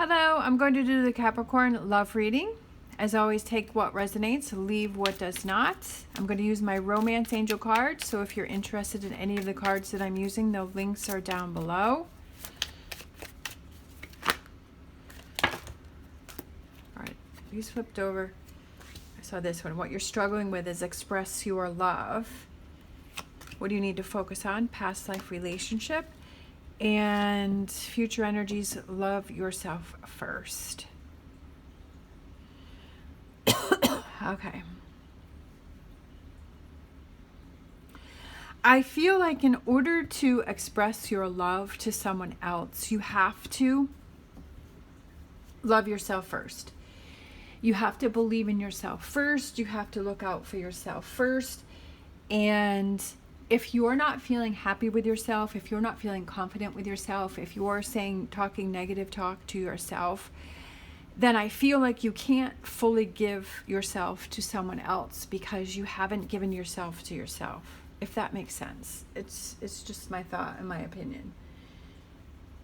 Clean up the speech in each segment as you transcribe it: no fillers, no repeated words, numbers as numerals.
Hello, I'm going to do the Capricorn love reading. As always, take what resonates, leave what does not. I'm going to use my Romance Angel card, so if you're interested in any of the cards that I'm using, the links are down below. Alright, these flipped over. I saw this one. What you're struggling with is express your love. What do you need to focus on? Past life relationship. And future energies, love yourself first. Okay. I feel like in order to express your love to someone else, you have to love yourself first. You have to believe in yourself first. You have to look out for yourself first. And if you're not feeling happy with yourself, if you're not feeling confident with yourself, if you're talking negative talk to yourself, then I feel like you can't fully give yourself to someone else because you haven't given yourself to yourself, if that makes sense. It's just my thought and my opinion.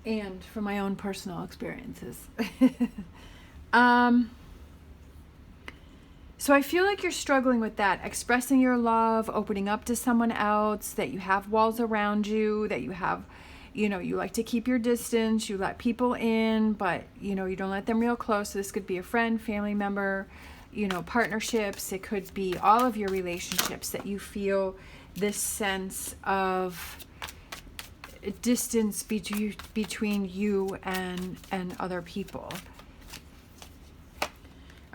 And from my own personal experiences. So I feel like you're struggling with that, expressing your love, opening up to someone else, that you have walls around you, that you have, you like to keep your distance, you let people in, but, you don't let them real close. So this could be a friend, family member, partnerships. It could be all of your relationships that you feel this sense of distance between you and other people.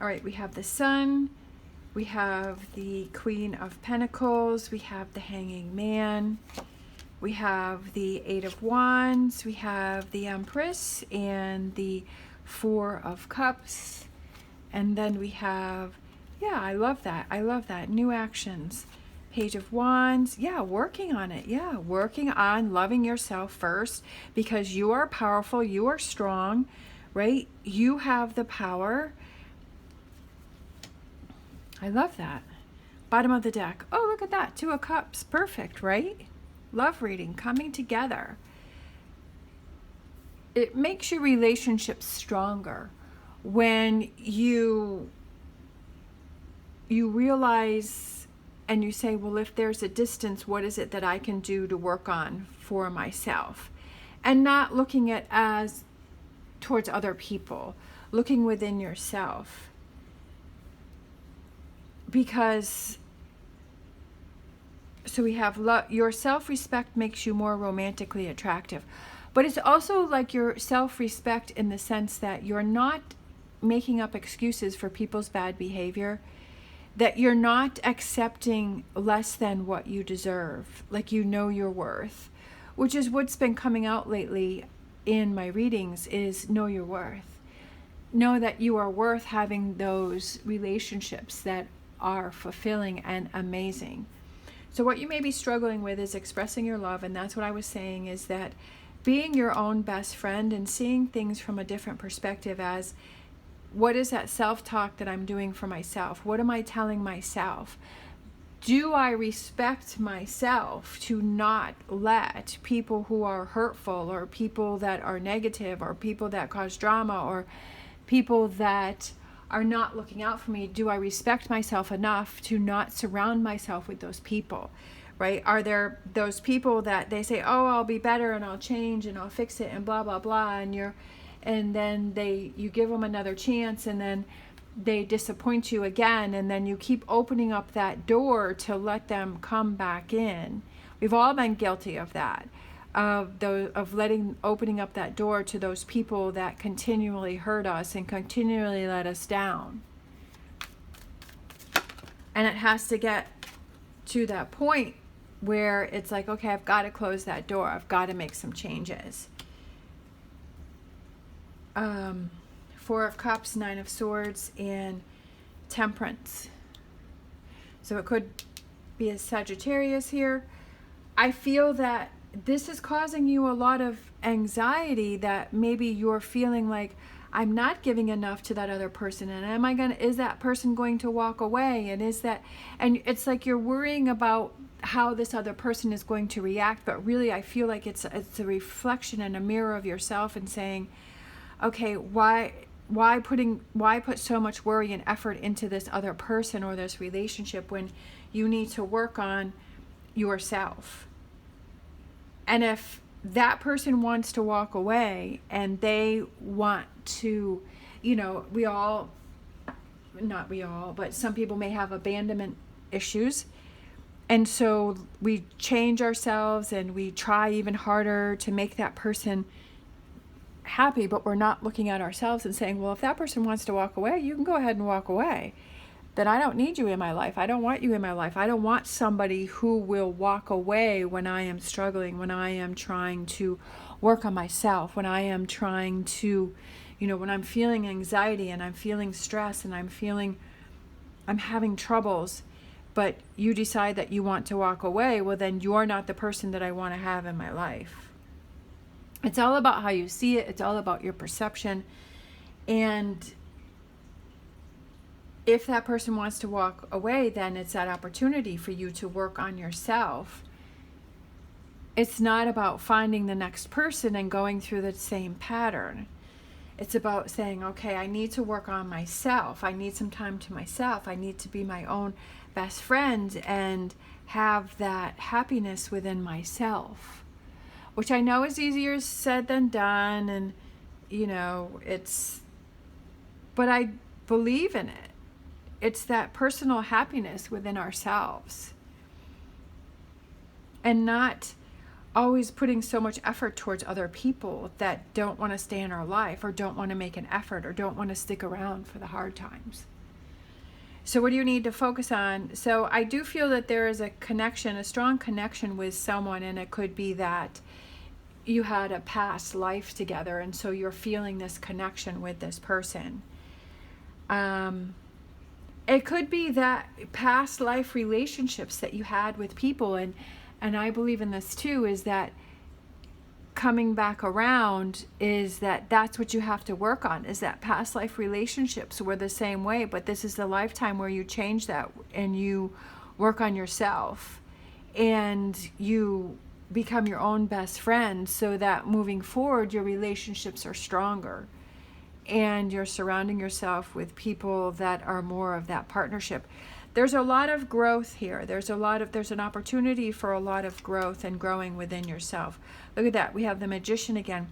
All right, we have the Sun, we have the Queen of Pentacles, we have the Hanging Man, we have the Eight of Wands, we have the Empress, and the Four of Cups. And then we have, yeah, I love that, new actions. Page of Wands, yeah, working on it, yeah, working on loving yourself first, because you are powerful, you are strong, right? You have the power. I love that. Bottom of the deck. Oh, look at that. Two of Cups. Perfect, right? Love reading coming together. It makes your relationship stronger when you realize and you say, well, if there's a distance, what is it that I can do to work on for myself? And not looking at as towards other people, looking within yourself. Because, so we have your self-respect makes you more romantically attractive. But it's also like your self-respect in the sense that you're not making up excuses for people's bad behavior, that you're not accepting less than what you deserve, like your worth, which is what's been coming out lately in my readings is know your worth. Know that you are worth having those relationships that are fulfilling and amazing. So what you may be struggling with is expressing your love, and that's what I was saying, is that being your own best friend and seeing things from a different perspective as, what is that self-talk that I'm doing for myself? What am I telling myself? Do I respect myself to not let people who are hurtful or people that are negative or people that cause drama or people that are not looking out for me, do I respect myself enough to not surround myself with those people, right? Are there those people that they say, oh, I'll be better and I'll change and I'll fix it and blah, blah, blah, and then you give them another chance and then they disappoint you again, and then you keep opening up that door to let them come back in. We've all been guilty of that. Opening up that door to those people that continually hurt us and continually let us down. And it has to get to that point where it's like, okay, I've got to close that door. I've got to make some changes. Four of Cups, Nine of Swords, and Temperance. So it could be a Sagittarius here. I feel that this is causing you a lot of anxiety, that maybe you're feeling like, I'm not giving enough to that other person, and is that person going to walk away, and it's like you're worrying about how this other person is going to react, but really I feel like it's a reflection and a mirror of yourself and saying, okay, why put so much worry and effort into this other person or this relationship when you need to work on yourself? And if that person wants to walk away and they want to, not we all, but some people may have abandonment issues. And so we change ourselves and we try even harder to make that person happy, but we're not looking at ourselves and saying, well, if that person wants to walk away, you can go ahead and walk away. Then I don't need you in my life. I don't want you in my life. I don't want somebody who will walk away when I am struggling, when I am trying to work on myself, when I am trying to, when I'm feeling anxiety and I'm feeling stress and I'm having troubles, but you decide that you want to walk away, well, then you're not the person that I want to have in my life. It's all about how you see it. It's all about your perception. And if that person wants to walk away, then it's that opportunity for you to work on yourself. It's not about finding the next person and going through the same pattern. It's about saying, okay, I need to work on myself. I need some time to myself. I need to be my own best friend and have that happiness within myself, which I know is easier said than done. And, but I believe in it. It's that personal happiness within ourselves and not always putting so much effort towards other people that don't want to stay in our life or don't want to make an effort or don't want to stick around for the hard times. So what do you need to focus on? So I do feel that there is a connection, a strong connection with someone, and it could be that you had a past life together and so you're feeling this connection with this person. It could be that past life relationships that you had with people, and I believe in this too, is that coming back around is that's what you have to work on, is that past life relationships were the same way, but this is the lifetime where you change that and you work on yourself and you become your own best friend so that moving forward your relationships are stronger. And you're surrounding yourself with people that are more of that partnership. There's a lot of growth here. There's an opportunity for a lot of growth and growing within yourself. Look at that. We have the Magician again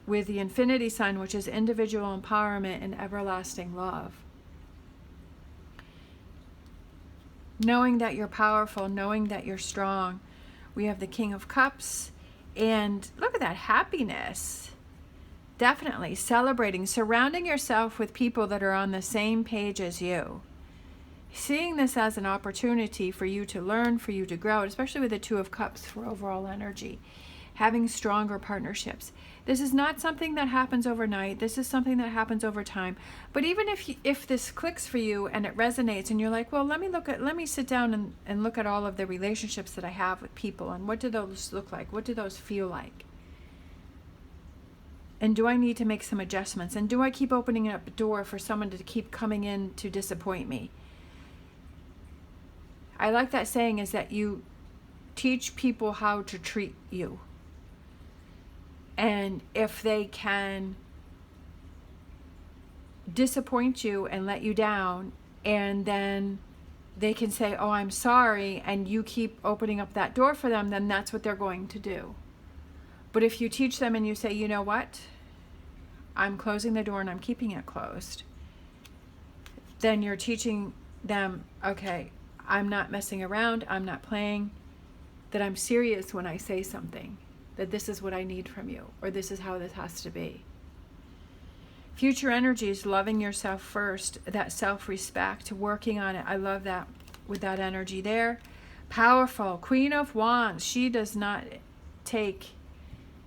with the Infinity Sign, which is individual empowerment and everlasting love. Knowing that you're powerful, knowing that you're strong. We have the King of Cups, and look at that happiness. Definitely celebrating, surrounding yourself with people that are on the same page as you. Seeing this as an opportunity for you to learn, for you to grow, especially with the Two of Cups for overall energy. Having stronger partnerships. This is not something that happens overnight. This is something that happens over time. But even if this clicks for you and it resonates and you're like, well, let me sit down and look at all of the relationships that I have with people, and what do those look like? What do those feel like? And do I need to make some adjustments? And do I keep opening up a door for someone to keep coming in to disappoint me? I like that saying, is that you teach people how to treat you. And if they can disappoint you and let you down, and then they can say, oh, I'm sorry, and you keep opening up that door for them, then that's what they're going to do. But if you teach them and you say, you know what? I'm closing the door and I'm keeping it closed. Then you're teaching them, okay, I'm not messing around, I'm not playing, that I'm serious when I say something, that this is what I need from you, or this is how this has to be. Future energy is loving yourself first, that self-respect, working on it. I love that with that energy there. Powerful. Queen of Wands. She does not take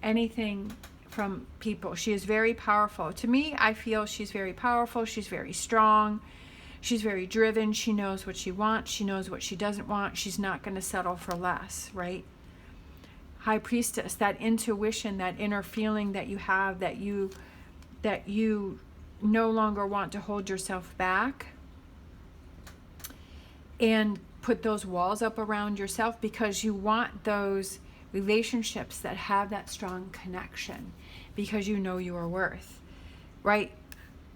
anything from people. She is very powerful. To me, I feel she's very powerful. She's very strong. She's very driven. She knows what she wants. She knows what she doesn't want. She's not going to settle for less, right? High Priestess, that intuition, that inner feeling that you have, that you no longer want to hold yourself back and put those walls up around yourself, because you want those relationships that have that strong connection, because you know your worth. right?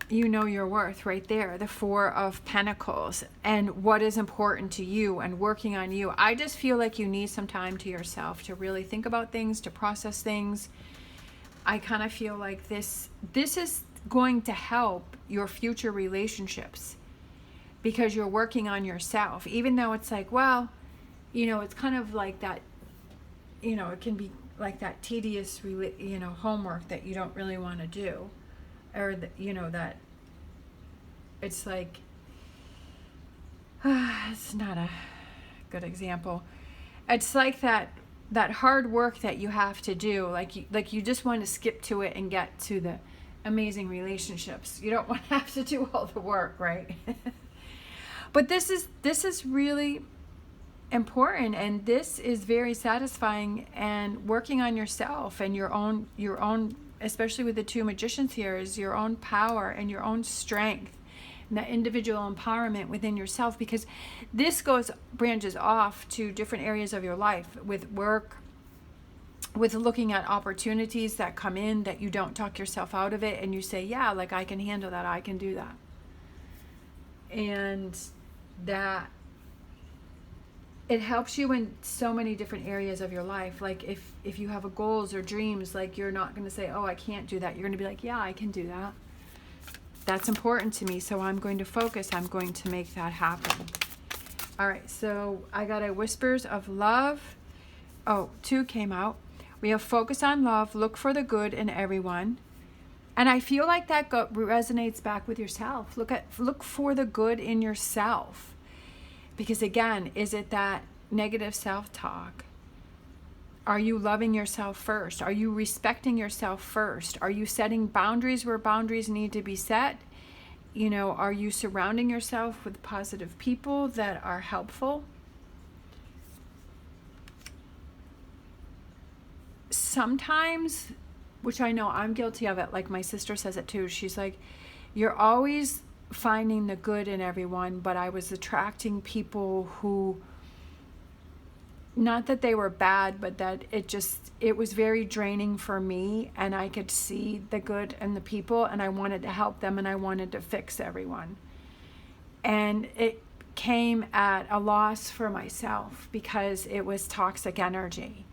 You know your worth right there, the Four of Pentacles, and what is important to you and working on you. I just feel like you need some time to yourself to really think about things, to process things. I kind of feel like this is going to help your future relationships because you're working on yourself, even though it's like, well, you know, it's kind of like that, you know, it can be like that tedious, you know, homework that you don't really want to do, or you know, that it's like, it's not a good example. It's like that hard work that you have to do, like you just want to skip to it and get to the amazing relationships. You don't want to have to do all the work, right? But this is really important, and this is very satisfying, and working on yourself and your own, especially with the two magicians here, is your own power and your own strength and that individual empowerment within yourself, because this branches off to different areas of your life, with work, with looking at opportunities that come in that you don't talk yourself out of it, and you say, yeah, like, I can handle that, I can do that. And that it helps you in so many different areas of your life. Like if you have goals or dreams, like, you're not going to say, oh, I can't do that. You're going to be like, yeah, I can do that. That's important to me, so I'm going to focus. I'm going to make that happen. All right, so I got a Whispers of Love. Oh, 2 came out. We have focus on love, look for the good in everyone. And I feel like that resonates back with yourself. Look for the good in yourself. Because again, is it that negative self-talk? Are you loving yourself first? Are you respecting yourself first? Are you setting boundaries where boundaries need to be set? You know, are you surrounding yourself with positive people that are helpful? Sometimes, which I know I'm guilty of it, like my sister says it too, she's like, you're always finding the good in everyone, but I was attracting people who, not that they were bad, but that it was very draining for me, and I could see the good in the people, and I wanted to help them, and I wanted to fix everyone. And it came at a loss for myself because it was toxic energy.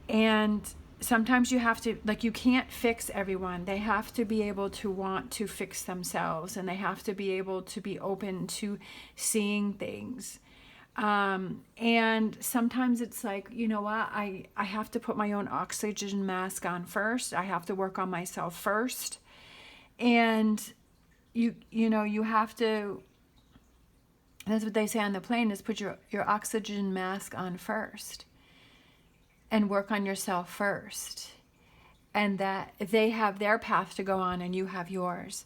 And sometimes you have to, like, you can't fix everyone. They have to be able to want to fix themselves, and they have to be able to be open to seeing things. And sometimes it's like, you know what, I have to put my own oxygen mask on first. I have to work on myself first. And you know, you have to, that's what they say on the plane, is put your oxygen mask on first and work on yourself first. And that they have their path to go on and you have yours.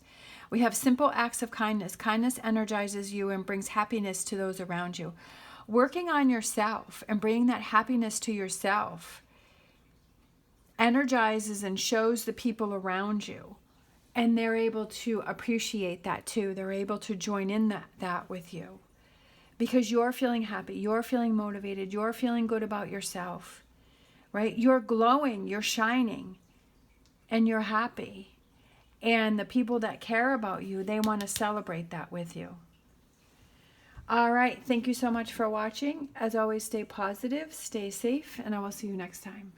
We have simple acts of kindness. Kindness energizes you and brings happiness to those around you. Working on yourself and bringing that happiness to yourself energizes and shows the people around you. And they're able to appreciate that too. They're able to join in that with you. Because you're feeling happy, you're feeling motivated, you're feeling good about yourself, right? You're glowing, you're shining, and you're happy. And the people that care about you, they want to celebrate that with you. All right, thank you so much for watching. As always, stay positive, stay safe, and I will see you next time.